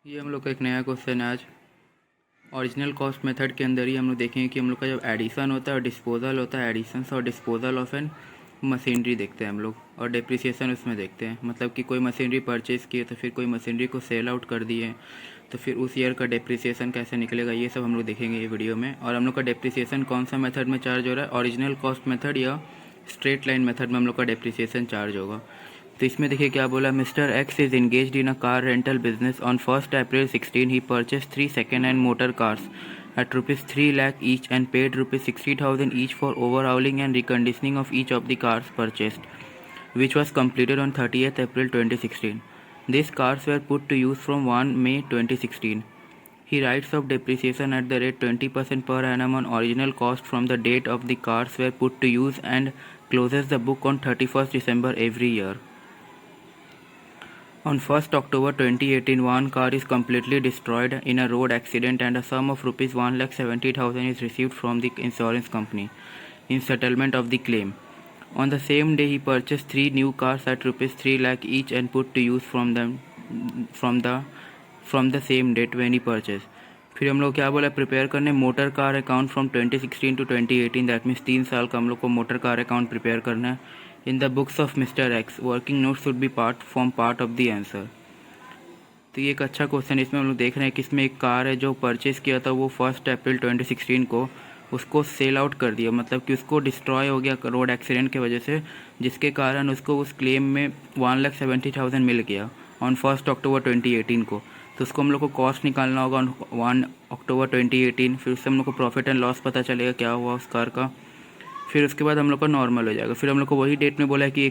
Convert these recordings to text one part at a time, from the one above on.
ये हम लोग का एक नया क्वेश्चन है आज। ओरिजिनल कॉस्ट मेथड के अंदर ही हम लोग देखेंगे कि हम लोग का जब एडिशन होता है और डिस्पोजल होता है, एडिशन और डिस्पोजल ऑफ एन मशीनरी देखते हैं हम लोग, और डिप्रिसिएशन उसमें देखते हैं। मतलब कि कोई मशीनरी परचेज़ किए तो फिर कोई मशीनरी को सेल आउट कर दिए तो फिर उस ईयर का डिप्रिसिएशन कैसे निकलेगा, ये सब हम लोग देखेंगे ये वीडियो में। और हम लोग का डिप्रिसिएशन कौन सा मेथड में चार्ज हो रहा है, ओरिजिनल कॉस्ट मेथड या स्ट्रेट लाइन मेथड में हम लोग का डिप्रिसिएशन चार्ज होगा। तो इसमें देखिए क्या बोला, mister x is engaged in a car rental business. On 1 April 16 he purchase 3 second hand motor cars at ₹3 lakh each and paid ₹60,000 each for overhauling and reconditioning of each of the cars purchased, which was completed on 30th April 2016. These cars were put to use from 1 May 2016. He writes off depreciation at the rate 20% per annum on original cost from the date of the cars were put to use and closes the book on 31st December every year. On 1st October 2018, one car is completely destroyed in a road accident and a sum of rupees 1,70,000 is received from the insurance company in settlement of the claim. On the same day, he purchased 3 new cars at rupees 3 lakh each and put to use from the same date when he purchased. फिर हम लोग क्या बोला, prepare करने motor car account from 2016 to 2018, that means 3 साल का हम लोग को मोटर कार अकाउंट प्रिपेयर करना है। In the books of mister x working note should be part of the answer. तो ये एक अच्छा क्वेश्चन है। इसमें हम लोग देख रहे हैं कि इसमें एक कार है जो परचेज़ किया था वो 1 अप्रैल 2016 को, उसको सेल आउट कर दिया, मतलब कि उसको डिस्ट्रॉय हो गया रोड एक्सीडेंट की वजह से, जिसके कारण उसको उस क्लेम में 1,70,000 मिल गया ऑन 1 अक्टूबर 2018 को। तो उसको हम लोग को कॉस्ट निकालना होगा ऑन 1 अक्टूबर 2018। फिर उससे हम लोग को प्रॉफिट एंड लॉस पता चलेगा क्या हुआ उस कार का। फिर उसके बाद हम लोग का नॉर्मल हो जाएगा। फिर हम लोग को वही डेट में बोला है कि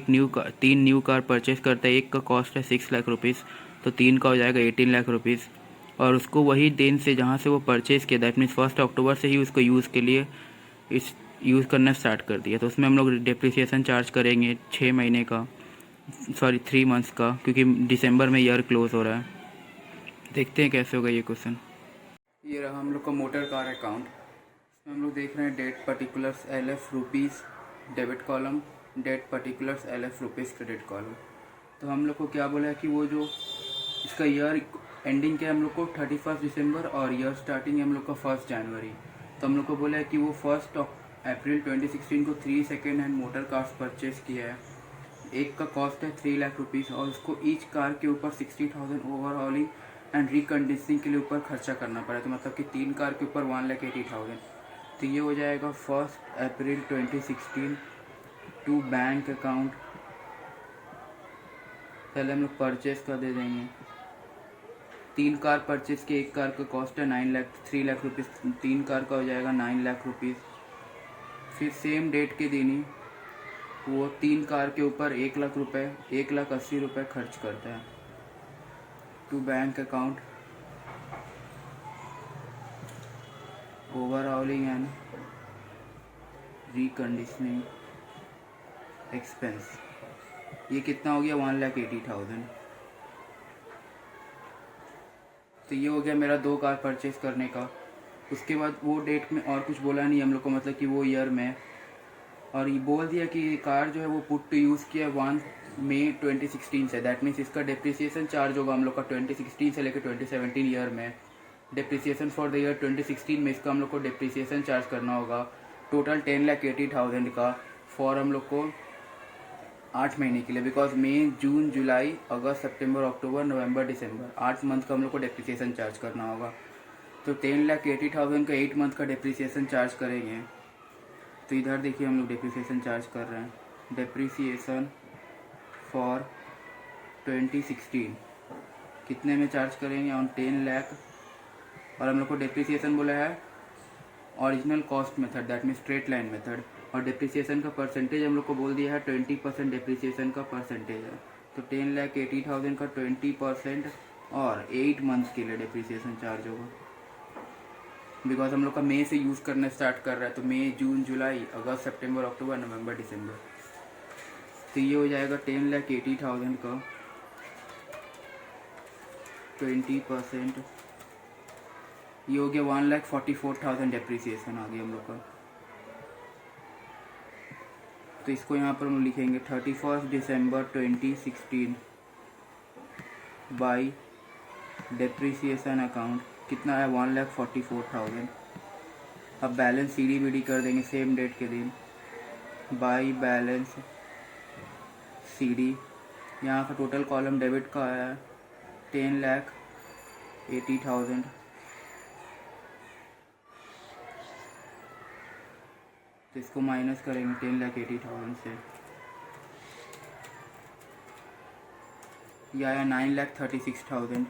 तीन न्यू कार परचेज़ करता है, एक का कॉस्ट है 6 लाख रुपीज़, तो 3 का हो जाएगा 18 लाख रुपीज़। और उसको वही दिन से जहाँ से वो परचेज़ किया, दैट मीन्स 1 अक्टूबर से ही उसको यूज़ के लिए इस यूज़ करना स्टार्ट कर दिया। तो उसमें हम लोग डिप्रिसिएशन चार्ज करेंगे 6 महीने का, सॉरी 3 मंथ्स का, क्योंकि दिसंबर में ईयर क्लोज हो रहा है। देखते हैं कैसे होगा ये क्वेश्चन। ये रहा हम लोग का मोटर कार अकाउंट। इसमें हम लोग देख रहे हैं date particulars LF rupees debit column, date particulars LF rupees credit column. तो हम लोग को क्या बोला है कि वो जो इसका ईयर एंडिंग क्या है हम लोग को 31 दिसंबर और ईयर स्टार्टिंग है हम लोग का 1 जनवरी। तो हम लोग को बोला है कि वो 1 अप्रैल 2016 को 3 second hand motor cars purchase किया है। एक का कॉस्ट है 3 लाख रुपीज़ और उसको ईच कार के ऊपर 60,000 ओवरऑलिंग एंड रिकंडीशनिंग के लिए ऊपर खर्चा करना पड़ा। तो मतलब कि 3 कार के ऊपर 1,80,000। तो ये हो जाएगा 1 अप्रैल 2016 टू बैंक अकाउंट। पहले हम लोग परचेस का दे देंगे। 3 कार परचेस की, एक कार का कॉस्ट है 3 लाख रुपीज़, 3 कार का हो जाएगा 9 लाख रुपीज़। फिर सेम डेट के दिन ही वो 3 कार के ऊपर 1 लाख रुपए, 1,80,000 खर्च करता है to bank account overhauling and reconditioning expense. ये कितना हो गया 1,80,000। तो ये हो गया मेरा 2 कार परचेस करने का। उसके बाद वो डेट में और कुछ बोला नहीं हम लोग को, मतलब कि वो ईयर में, और ये बोल दिया कि कार जो है वो पुट टू यूज़ किया 1 मई 2016 से। दैट मीन्स इसका डिप्रिसिएशन चार्ज होगा हम लोग का 2016 से लेकर 2017 ईयर में। डिप्रिसिएशन फॉर द ईयर 2016 में इसका हम लोग को डिप्रिसिएशन चार्ज करना होगा टोटल 10,80,000 का, फॉर हम लोग को 8 महीने के लिए, because May, June, July, August, September, October, November, December, 8 month का हम लोग को डिप्रिसिएशन चार्ज करना होगा। तो 10,80,000 का 8 मंथ का डिप्रिसिएशन चार्ज करेंगे। तो इधर देखिए हम लोग डिप्रिसिएशन चार्ज कर रहे हैं। डिप्रिसिएशन फॉर 2016 कितने में चार्ज करेंगे, ऑन 10 लाख। और हम लोग को डिप्रिसिएशन बोला है original cost method, that mean straight line method. और डिप्रिसिएशन का परसेंटेज हम लोग को बोल दिया है 20% डिप्रिसिएशन का परसेंटेज है। तो 10,80,000 का 20% और 8 मंथ के लिए डिप्रिसिएशन चार्ज होगा, बिकॉज हम लोग का मई से यूज़ करना स्टार्ट कर रहा है। तो मई, जून, जुलाई, अगस्त, सितंबर, अक्टूबर, नवंबर, दिसंबर। तो ये हो जाएगा 10,80,000 का 20%, ये हो गया 1,44,000 डिप्रिसिएशन आ गया हम लोग का। तो इसको यहाँ पर हम लिखेंगे 31 दिसंबर 2016 बाई डेप्रिसिएशन अकाउंट कितना है 1,44,000। अब balance C D B D कर देंगे सेम डेट के दिन। बाई बैलेंस सी डी, यहाँ का टोटल कॉलम डेबिट का है 10,80,000। तो इसको माइनस करेंगे 10,80,000 से, यह आया 9,36,000।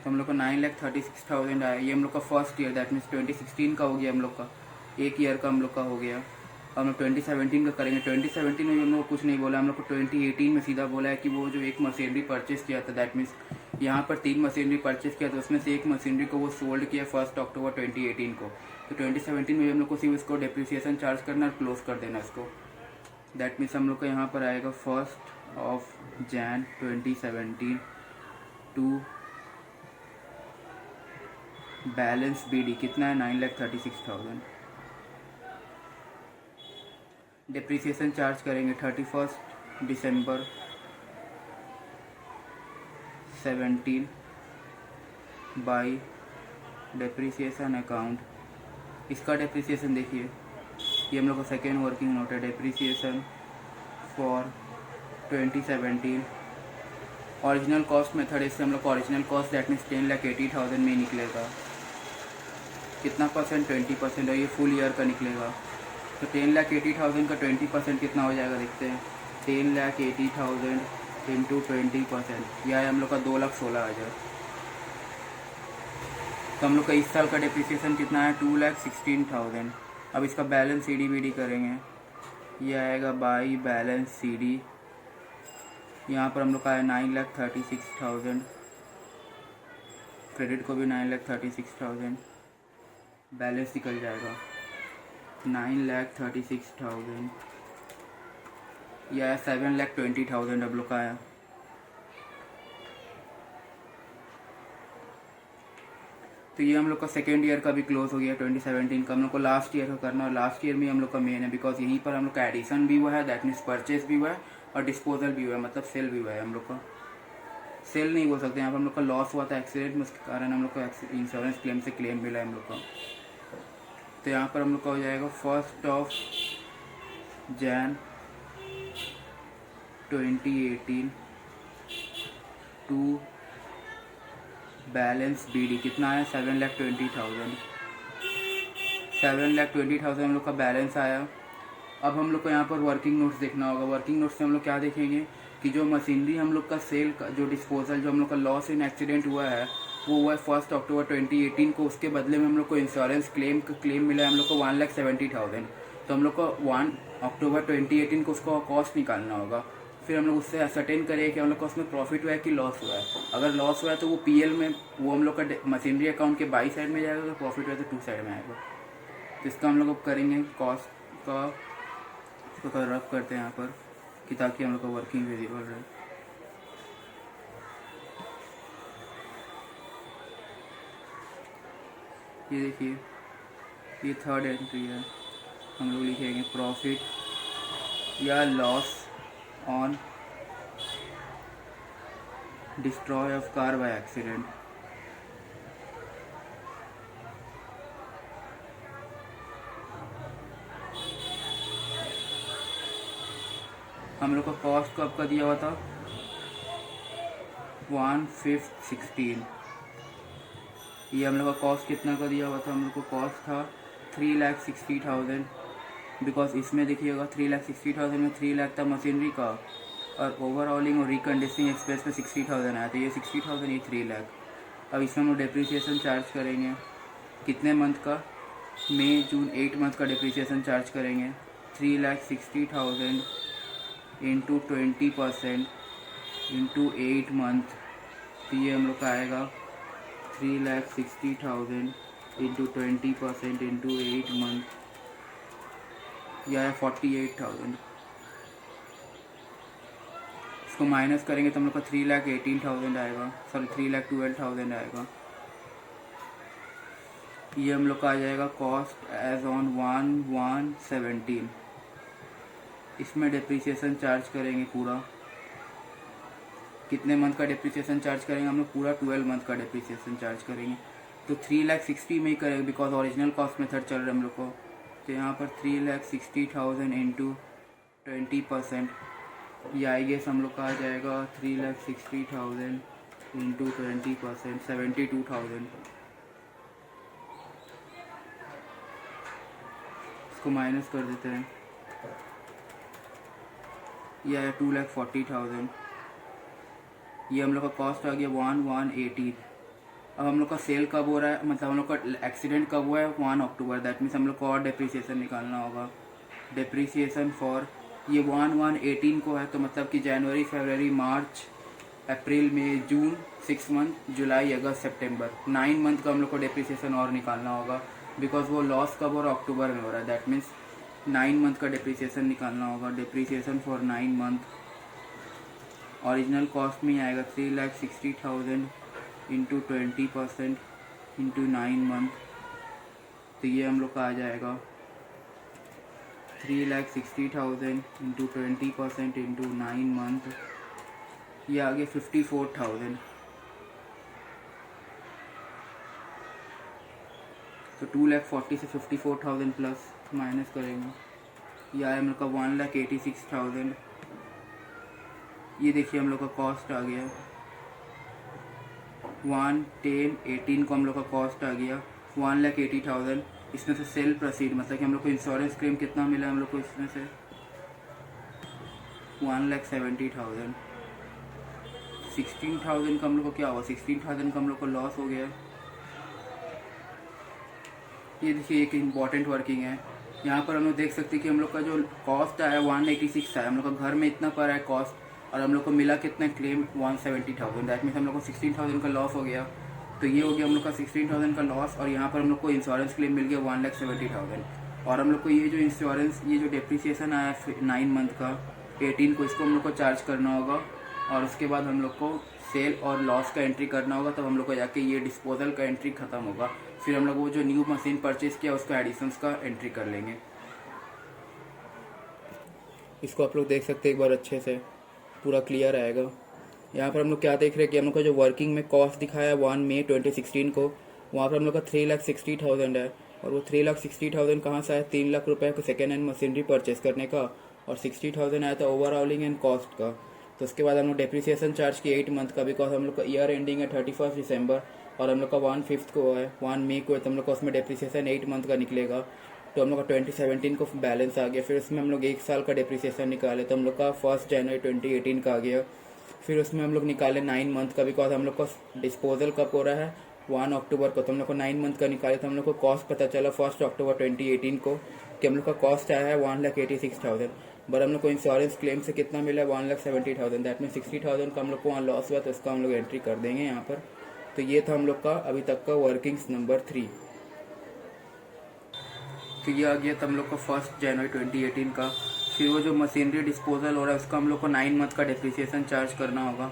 तो हम लोग का 9,36,000 आया। ये हम लोग का फर्स्ट ईयर, दैट मीन्स 2016 का हो गया हम लोग का, एक ईयर का हम लोग का हो गया। हम लोग 2017 का करेंगे। 2017 में हम लोग कुछ नहीं बोला, हम लोग को 2018 में सीधा बोला है कि वो जो एक मशीनरी परचेस किया था, दैट मीन्स यहाँ पर 3 मशीनरी परचेस किया था, उसमें से एक मशीनरी को वो सोल्ड किया 1 अक्टूबर 2018 को। तो 2017 में हम लोग को सिर्फ इसको डिप्रिसिएशन चार्ज करना और क्लोज कर देना इसको। दैट मीन्स हम लोग का यहाँ पर आएगा 1 जनवरी 2017 टू बैलेंस बी डी कितना है 9,36,000। डिप्रिसिएशन चार्ज करेंगे 31 दिसंबर 17 बाई डिप्रिसिएशन अकाउंट। इसका डिप्रिसिएशन देखिए, ये हम लोग का सेकेंड वर्किंग नोट है। Depreciation for 2017 original cost method, इससे हम लोग का ओरिजिनल कॉस्ट दैट मीन्स 10,80,000 में निकलेगा। कितना परसेंट 20%, और ये फुल ईयर का निकलेगा। तो 10,80,000 का 20% कितना हो जाएगा देखते हैं। 10,80,000 इंटू 20%, यह है हम लोग का 2,16,000। तो हम लोग का इस साल का डिप्रिसिएशन कितना है 2,16,000। अब इसका balance C D B D करेंगे, यह आएगा बाई बैलेंस सी डी। यहाँ पर हम लोग का है 9,36,000, क्रेडिट को भी 9,36,000, बैलेंस निकल जाएगा 9,36,000। यह 7,20,000 अब लोग का है। तो ये हम लोग का सेकेंड ईयर का भी क्लोज हो गया 2017 का। हम लोग को लास्ट ईयर का करना, और लास्ट ईयर में हम लोग का मेन है, बिकॉज यहीं पर हम लोग का एडिशन भी हुआ है, दैट मीन्स परचेस भी हुआ है और डिस्पोजल भी हुआ है, मतलब सेल भी हुआ है। हम लोग का सेल नहीं बोल सकते, यहाँ पर हम लोग का लॉस हुआ था एक्सीडेंट में, उसके कारण हम लोग को इंश्योरेंस क्लेम से क्लेम मिला है हम लोग का। तो यहाँ पर हम लोग का हो जाएगा 1 जनवरी 2018 टू बैलेंस बी डी कितना है 7,20,000। 7,20,000 हम लोग का बैलेंस आया। अब हम लोग को यहाँ पर वर्किंग नोट्स देखना होगा। वर्किंग नोट्स से हम लोग क्या देखेंगे कि जो मशीनरी हम लोग का सेल का जो डिस्पोजल जो हम लोग का लॉस इन एक्सीडेंट हुआ है वो हुआ है 1 अक्टूबर 2018 को। उसके बदले में हम लोग को इंश्योरेंस क्लेम मिला है हम लोग को 1,70,000। तो हम लोग को 1 अक्टूबर 2018 को उसका कॉस्ट निकालना होगा। फिर हम लोग उससे असर्टेन करें कि हम लोग का उसमें प्रॉफिट हुआ है कि लॉस हुआ है। अगर लॉस हुआ है तो वो पीएल में, वो हम लोग का मशीनरी अकाउंट के बाई साइड में जाएगा, अगर प्रॉफिट हुआ है तो 2 साइड में आएगा। तो इसका हम लोग करेंगे कॉस्ट का, इसको रफ करते हैं यहाँ पर कि ताकि हम लोग का वर्किंग विजिबल रहे। ये देखिए, ये थर्ड एंट्री है। हम लोग लिखेंगे प्रॉफिट या loss on destroy of car by accident. हम लोग का कॉस्ट कब का दिया हुआ था 1/5/16। ये हम लोग का कॉस्ट कितना का दिया हुआ था, हम लोग को कॉस्ट था 3,60,000। बिकॉज इसमें देखिएगा 3,60,000 में 3 लाख था मशीनरी का, और ओवरऑलिंग और रिकंडीशनिंग एक्सपेंस में 60,000 आया। तो ये 60,000, ये 3 लाख। अब इसमें हम लोग डिप्रिसिएशन चार्ज करेंगे कितने मंथ का, मई जून 8 मंथ का डिप्रिसिएशन चार्ज करेंगे। 3,60,000 इंटू 20% इंटू 8 मंथ। तो ये हम लोग का आएगा 3,60,000 इंटू 20% इंटू 8 मंथ, यह है 48,000। इसको माइनस करेंगे तो हम लोग का 3,18,000 आएगा, सॉरी 3,12,000 आएगा। ये हम लोग का आ जाएगा कॉस्ट एज ऑन 1/1/17। इसमें डिप्रिसिएशन चार्ज करेंगे पूरा कितने मंथ का डिप्रिसिएशन चार्ज करेंगे हम लोग? पूरा 12 मंथ का डिप्रिसिएशन चार्ज करेंगे। तो 3,60,000 में ही करेंगे बिकॉज ओरिजिनल कॉस्ट मेथड चल रहा है हम लोग को। तो यहाँ पर 3,60,000 इंटू 20%, या आई गेस हम लोग का आ जाएगा 3,60,000 इंटू 20%, 72,000। इसको माइनस कर देते हैं, यह है 2,40,000। ये हम लोग का कॉस्ट आ गया 1,180। अब हम लोग का सेल कब हो रहा है, मतलब हम लोग का एक्सीडेंट कब हुआ है? 1 अक्टूबर। दैट मीन्स हम लोग को और डिप्रिसिएशन निकालना होगा। डिप्रिसिएशन फॉर ये 1/1/18 को है, तो मतलब कि जनवरी, फरवरी, मार्च, अप्रैल, मई, जून, 6 मंथ, जुलाई, अगस्त, सितंबर, 9 मंथ का हम लोग को डिप्रिसिएशन और निकालना होगा बिकॉज वो लॉस कब हो रहा है? अक्टूबर में हो रहा है। दैट मीन्स 9 मंथ का डिप्रिसिएशन निकालना होगा। Depreciation for 9 month original cost में आएगा 3,60,000 इंटू 20% इंटू 9 मंथ। तो ये हम लोग का आ जाएगा 3,60,000 इंटू 20% इंटू 9 मंथ, ये आ गया 54,000। तो 2,40,000 से 54,000 प्लस माइनस करेंगे, ये आया हम लोग का 1,86,000। ये देखिए हम लोग का कॉस्ट आ गया 1,10,18 को हम लोग का कॉस्ट आ गया 1,80,000। इसमें से सेल प्रोसीड मतलब कि हम लोग को इंश्योरेंस क्लेम कितना मिला हम लोग को? इसमें से 1,70,000। 16,000 का हम लोग को क्या हुआ? 16,000 का हम लोग को लॉस हो गया। ये देखिए एक इम्पॉर्टेंट वर्किंग है, यहाँ पर हम लोग देख सकते हैं कि हम लोग का जो कॉस्ट आया 186 आया, हम लोग का घर में इतना पर है कॉस्ट, और हम लोग को मिला कितना क्लेम? 170,000। दैट मीन्स हम लोग को 16,000 का लॉस हो गया। तो ये हो गया हम लोग का 16,000 का लॉस, और यहाँ पर हम लोग को इंश्योरेंस क्लेम मिल गया 1,70,000। और हम लोग को ये जो इंश्योरेंस, ये जो डिप्रिसिएशन आया 9 मंथ का 18 को, इसको हम लोग को चार्ज करना होगा, और उसके बाद हम लोग को सेल और लॉस का एंट्री करना होगा। तब हम लोग को जाके ये डिस्पोजल का एंट्री खत्म होगा। फिर हम लोग वो जो न्यू मशीन परचेज किया उसका एडिशंस का एंट्री कर लेंगे। इसको आप लोग देख सकते हैं एक बार अच्छे से, पूरा क्लियर आएगा। यहाँ पर हम लोग क्या देख रहे हैं कि हम लोग का जो वर्किंग में कॉस्ट दिखाया 1 मई 2016 को, वहाँ पर हम लोग का 3,60,000 है, और वो 3,60,000 कहाँ से आया? 3 लाख रुपये को सेकेंड हैंड मशीनरी परचेस करने का, और 60,000 आया था ओवरऑलिंग एंड कॉस्ट का। तो उसके बाद हम लोग डेप्रिसिएशन चार्ज किए 8 मंथ का, बिकॉज हम लोग का ईयर एंडिंग है 31 दिसंबर, और हम लोग का 1/5 को है, 1 मई को है, तो हम लोग का उसमें डेप्रिसिएशन 8 मंथ का निकलेगा। तो हम लोग का 2017 को बैलेंस आ गया। फिर उसमें हम लोग 1 साल का डेप्रिसिएशन निकाले, तो हम लोग का 1 जनवरी 2018 का आ गया। फिर उसमें हम लोग निकाले 9 मंथ का, बिकॉज हम लोग का डिस्पोजल कब हो रहा है? 1 अक्टूबर को, तो हम लोग को 9 मंथ का निकाले। तो हम लोग को कॉस्ट पता चला 1 अक्टूबर 2018 को कि हम लोग का कॉस्ट आया है 1,86,000। बट हम लोग को इंश्योरेंस क्लेम से कितना मिला है? 1,70,000। दैट में 60,000 का हम लोग को वहाँ लॉस हुआ, तो उसका हम लोग एंट्री कर देंगे यहाँ पर। तो ये था हम लोग का अभी तक का वर्किंग्स नंबर 3। तो ये आ गया था हम लोग का 1 जनवरी 2018 का। फिर वो जो मशीनरी डिस्पोजल हो रहा है उसका हम लोग को 9 मंथ का डेप्रिसिएशन चार्ज करना होगा।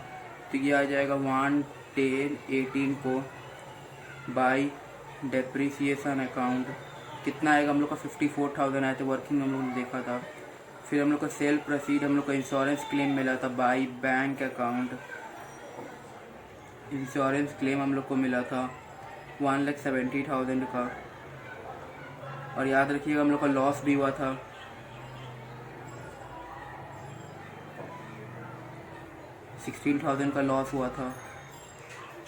तो ये आ जाएगा 1/10/18 को बाई डेप्रिसिएशन अकाउंट, कितना आएगा हम लोग का? 54,000 आया था, वर्किंग हम लोग ने देखा था। फिर हम लोग का सेल प्रोसीड, हम लोग का इंश्योरेंस क्लेम मिला था by bank account, insurance claim हम लोग को मिला था 1,70,000 का। और याद रखिएगा हम लोग का लॉस भी हुआ था 16,000 का लॉस हुआ था।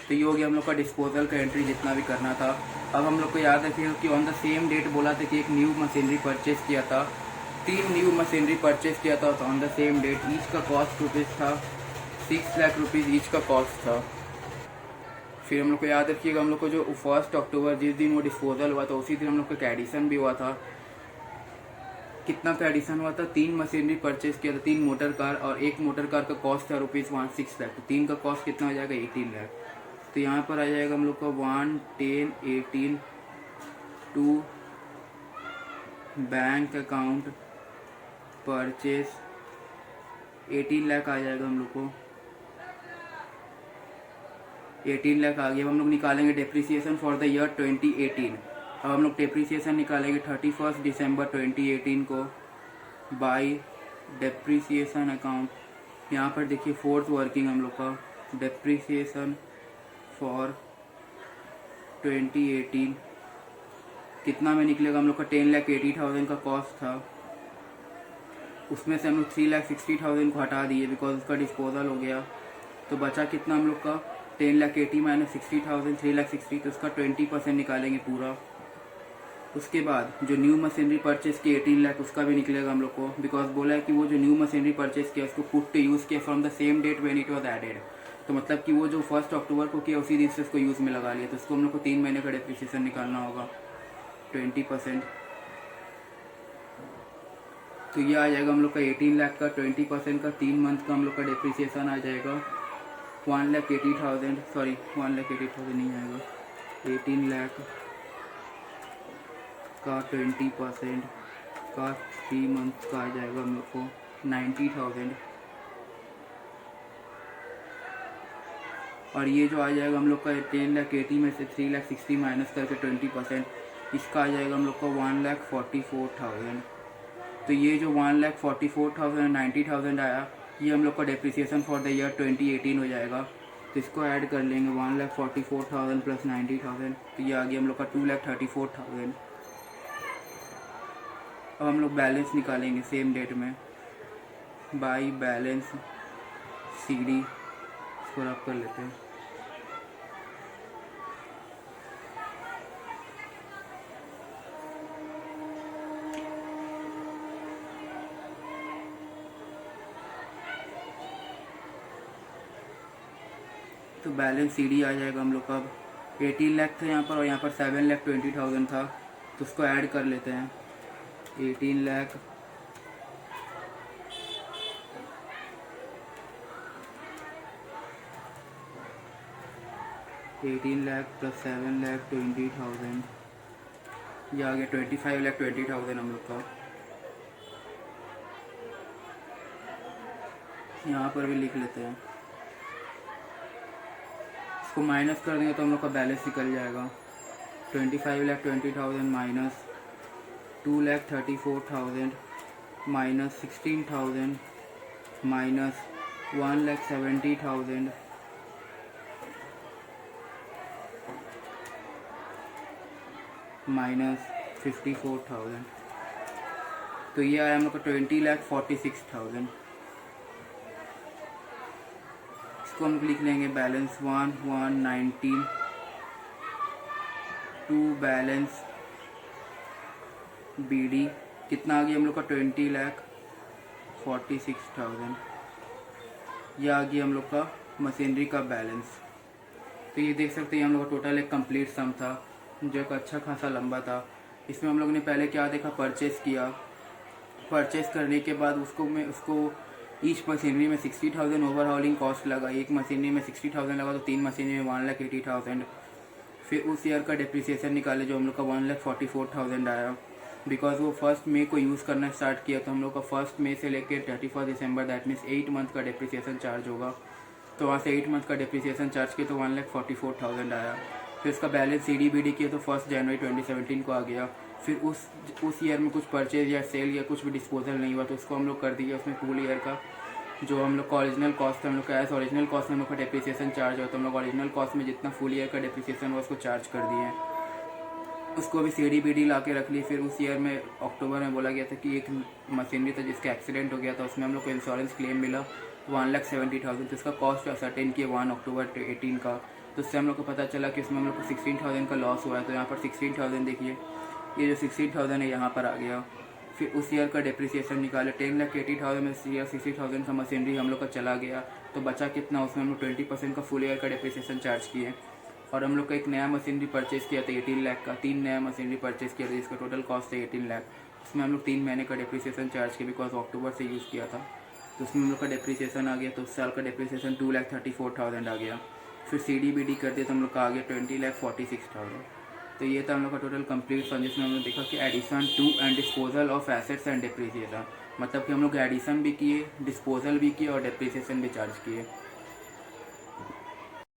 तो ये हो गया हम लोग का डिस्पोजल का एंट्री जितना भी करना था। अब हम लोग को याद रखिएगा कि ऑन द सेम डेट बोला था कि एक न्यू मशीनरी परचेस किया था, 3 न्यू मशीनरी परचेस किया था on the same date. Each का कॉस्ट रुपीज़ था 6 लाख रुपीज़ ईच का कॉस्ट था। फिर हम लोग को याद रखिएगा हम लोग को जो 1 अक्टूबर जिस दिन वो डिस्पोजल हुआ था उसी दिन हम लोग का एडिशन भी हुआ था। कितना का एडिशन हुआ था? 3 मशीनरी परचेस किया था, 3 मोटर कार, और एक मोटर कार का कॉस्ट था ₹6 लाख। तो 3 का कॉस्ट कितना हो जाएगा? 18 लाख। तो यहाँ पर आ जाएगा हम लोग का 1/10/18 to bank account purchase 18 lakh आ जाएगा हम लोग को। 18 लाख आ गया। अब हम लोग निकालेंगे डेप्रिसिएशन फॉर द ईयर 2018। अब हम लोग डेप्रिसिएशन निकालेंगे 31 दिसंबर 2018 को बाई डेप्रिसिएशन अकाउंट यहाँ पर देखिए फोर्थ वर्किंग हम लोग का डेप्रिसिएशन फॉर 2018 कितना में निकलेगा हम लोग का 10,80,000 का कॉस्ट था, उसमें से हम लोग 3,60,000 को हटा दिए बिकॉज उसका डिस्पोजल हो गया। तो बचा कितना हम लोग का 10,80,000 माइनस 60,000 3,60,000, तो उसका 20% निकालेंगे पूरा। उसके बाद जो न्यू मशीनरी परचेज की 18 लाख उसका भी निकलेगा हम लोग को, बिकॉज बोला है कि वो जो न्यू मशीनरी परचेज किया उसको पुट टू यूज़ किया from the same date when it was added. तो मतलब कि वो जो 1 अक्टूबर को किया उसी दिन से उसको यूज़ में लगा लिया, तो उसको हम लोग को 3 महीने का डेप्रिसिएशन निकालना होगा 20%। तो ये आ जाएगा हम लोग का 18 लाख का 20% का 3 मंथ का हम लोग का डेप्रिसिएशन आ जाएगा 1,80,000, सॉरी 1,80,000 नहीं आएगा, 18 लाख का 20% का 3 मंथ का आ जाएगा हम लोग को 90,000। और ये जो आ जाएगा हम लोग का 10,80,000 में से 3,60,000 माइनस करके 20%, इसका आ जाएगा हम लोग का 1,44,000। तो ये जो 1,44,000 90,000 आया, ये हम लोग का डेप्रिसिएशन फॉर द ईयर 2018 हो जाएगा। तो इसको ऐड कर लेंगे 1,44,000 प्लस 90,000, तो ये आ गया हम लोग का 2,34,000। अब हम लोग बैलेंस निकालेंगे सेम डेट में बाई बैलेंस CD, इसको रब कर लेते हैं। तो बैलेंस CD आ जाएगा हम लोग का, अब 18 लाख था यहाँ पर और यहाँ पर 7,20,000 था, तो उसको ऐड कर लेते हैं 18 लाख प्लस 7,20,000, ये आ गया 25,20,000 हम लोग का। यहाँ पर भी लिख लेते हैं, इसको माइनस कर देंगे तो हम लोग का बैलेंस निकल जाएगा 25,20,000 माइनस 2,34,000 माइनस 16,000 माइनस 1,70,000 माइनस 54,000, तो ये आया हम लोग का 20,46,000। इसको हम लिख लेंगे बैलेंस 1,119 टू बैलेंस BD कितना आ गया हम लोग का 20,46,000, यह आ गया हम लोग का मशीनरी का बैलेंस। तो ये देख सकते हैं हम लोग का टोटल एक कंप्लीट सम था जो एक अच्छा खासा लंबा था। इसमें हम लोग ने पहले क्या देखा, परचेस किया, परचेस करने के बाद उसको ईच मशीनरी में 60,000 ओवरहॉलिंग कॉस्ट लगा, एक मशीनरी में 60,000 लगा, तो 3 मशीनरी में 1,80,000। फिर उस ईयर का डेप्रिसिएशन निकाले जो हम लोग का 1,44,000 आया, बिकॉज वो 1 मई को यूज़ करना स्टार्ट किया, तो हम लोग का 1 मई से लेकर 31 दिसंबर दैट मीन्स 8 मंथ का डेप्रिसिएशन चार्ज होगा। तो वहाँ से 8 मंथ का डेप्रिसिएशन चार्ज किया तो 1,44,000 आया। फिर उसका बैलेंस CD BD किया तो 1 जनवरी 2017 को आ गया। फिर उस ईयर में कुछ परचेज या सेल या कुछ भी डिस्पोजल नहीं हुआ, तो उसको हम लोग कर दिया उसमें फुल ईयर का जो हम लोग का ओरिजिनल कॉस्ट है, हम लोग का एज ओरिजिनल कॉस्ट में हम लोग का डेप्रिसिएशन चार्ज हो, तो हम लोग ओरिजिनल कॉस्ट में जितना फुल ईयर का डेप्रिसिएशन हुआ उसको चार्ज कर दिए। उसको भी CD BD ला के रख ली। फिर उस ईयर में अक्टूबर में बोला गया था कि एक मशीनरी था जिसका एक्सीडेंट हो गया था, उसमें हम लोग को इंश्योरेंस क्लेम मिला 1,70,000, तो इसका कॉस्ट असर्टेन किया 1 अक्टूबर 2018 का। तो उससे हम लोग को पता चला कि उसमें हम लोग को 16,000 का लॉस हुआ है। तो यहाँ पर 16,000 देखिए, ये जो 16,000 है यहाँ पर आ गया। फिर उस ईयर का डेप्रिसिएशन निकाले 10,80,000 में 60,000 का मशीनरी हम लोग का चला गया, तो बचा कितना, उसमें हम लोग 20% का फुल ईयर का डेप्रिसिएशन चार्ज किए। और हम लोग का एक नया मशीनरी परचेस किया था 18 लाख का, 3 नया मशीनरी परचेस किया था जिसका टोटल कॉस्ट है 18 लाख। उसमें हम लोग 3 महीने का डेप्रिसिएशन चार्ज किया बिकॉज अक्टूबर से यूज़ किया था, तो उसमें हम लोग का डेप्रिसिएशन आ गया। तो उस साल का डेप्रिसिएशन 2,34,000 आ गया। फिर CD BD कर दिया तो हम लोग का आ गया 20,46,000। तो ये था हम लोग का टोटल कंप्लीट सम, जिसमें हम लोग देखा कि addition to and disposal of assets and depreciation, मतलब कि हम लोग एडिशन भी किए, डिस्पोजल भी किए और डेप्रिसिएशन भी चार्ज किए।